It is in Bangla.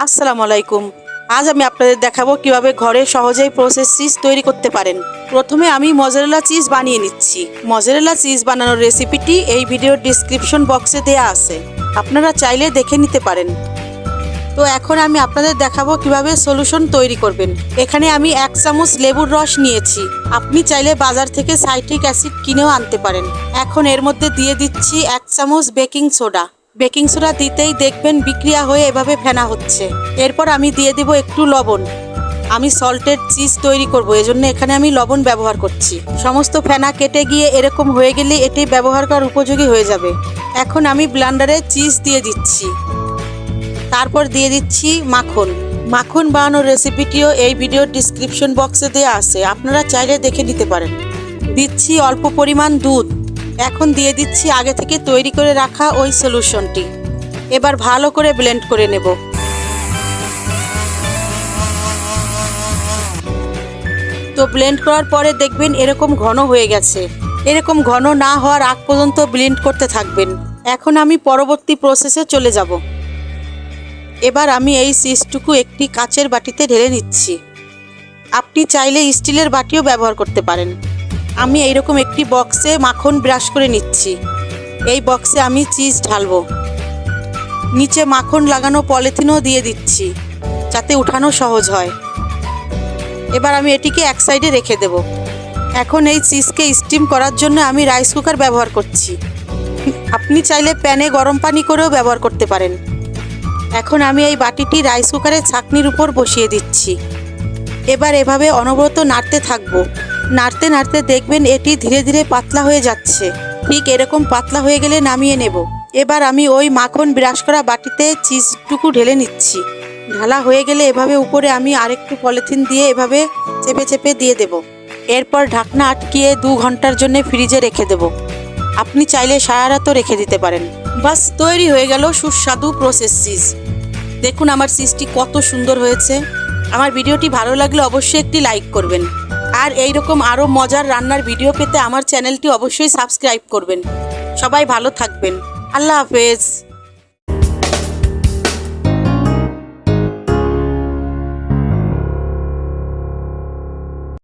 আসসালামু আলাইকুম। আজ আমি আপনাদের দেখাবো কিভাবে ঘরে সহজেই প্রসেস চিজ তৈরি করতে পারেন। প্রথমে আমি মজারেলা চিজ বানিয়ে নিচ্ছি। মজারেলা চিজ বানানোর রেসিপিটি এই ভিডিওর ডিসক্রিপশন বক্সে দেয়া আছে, আপনারা চাইলে দেখে নিতে পারেন। তো এখন আমি আপনাদের দেখাবো কিভাবে সলিউশন তৈরি করবেন। এখানে আমি 1 চামচ লেবুর রস নিয়েছি। আপনি চাইলে বাজার থেকে সাইট্রিক অ্যাসিড কিনেও আনতে পারেন। এখন এর মধ্যে দিয়ে দিচ্ছি 1 চামচ বেকিং সোডা। বেকিং সোডা দিতেই দেখবেন বিক্রিয়া হয়ে এভাবে ফেনা হচ্ছে। এরপর আমি দিয়ে দিব একটু লবণ। আমি সল্টেড চিজ তৈরি করব, এজন্য এখানে আমি লবণ ব্যবহার করছি। সমস্ত ফেনা কেটে গিয়ে এরকম হয়ে গেলে এটি ব্যবহার করার উপযোগী হয়ে যাবে। এখন আমি ব্লেন্ডারে চিজ দিয়ে দিচ্ছি। তারপর দিয়ে দিচ্ছি মাখন। মাখন বানানোর রেসিপিটিও এই ভিডিওর ডিসক্রিপশন বক্সে দেওয়া আছে, আপনারা চাইলে দেখে নিতে পারেন। দিচ্ছি অল্প পরিমাণ দুধ। এখন দিয়ে দিচ্ছি আগে থেকে তৈরি করে রাখা ওই সলিউশনটি। এবার ভালো করে ব্লেন্ড করে নেব। তো ব্লেন্ড করার পরে দেখবেন এরকম ঘন হয়ে গেছে। এরকম ঘন না হওয়ার আগ পর্যন্ত ব্লেন্ড করতে থাকবেন। এখন আমি পরবর্তী প্রসেসে চলে যাব। এবার আমি এই চিজটুকু একটি কাচের বাটিতে ঢেলে নিচ্ছি। আপনি চাইলে স্টিলের বাটিও ব্যবহার করতে পারেন। আমি এইরকম একটি বক্সে মাখন ব্রাশ করে নিচ্ছি। এই বক্সে আমি চিজ ঢালবো। নিচে মাখন লাগানো পলিথিনও দিয়ে দিচ্ছি, যাতে উঠানো সহজ হয়। এবার আমি এটিকে এক সাইডে রেখে দেব। এখন এই চিজকে স্টিম করার জন্য আমি রাইস কুকার ব্যবহার করছি। আপনি চাইলে প্যানে গরম পানি করেও ব্যবহার করতে পারেন। এখন আমি এই বাটিটি রাইস কুকারের ছাঁকনির উপর বসিয়ে দিচ্ছি। এবার এভাবে অনবরত নাড়তে থাকবো। নাড়তে নাড়তে দেখবেন এটি ধীরে ধীরে পাতলা হয়ে যাচ্ছে। ঠিক এরকম পাতলা হয়ে গেলে নামিয়ে নেব। এবার আমি ওই মাখন ব্রাশ করা বাটিতে চিজটুকু ঢেলে নিচ্ছি। ঢালা হয়ে গেলে এভাবে উপরে আমি আরেকটু পলিথিন দিয়ে এভাবে চেপে চেপে দিয়ে দেব। এরপর ঢাকনা আটকিয়ে 2 ঘন্টার জন্য ফ্রিজে রেখে দেব। আপনি চাইলে সারা রাতও রেখে দিতে পারেন। বাস তৈরি হয়ে গেল সুস্বাদু প্রসেস চিজ। দেখুন আমার চিজটি কত সুন্দর হয়েছে। আমার ভিডিওটি ভালো লাগলে অবশ্যই একটি লাইক করবেন। আর এইরকম আরও মজার রান্নার ভিডিও পেতে আমার চ্যানেলটি অবশ্যই সাবস্ক্রাইব করবেন। সবাই ভালো থাকবেন। আল্লাহ হাফেজ।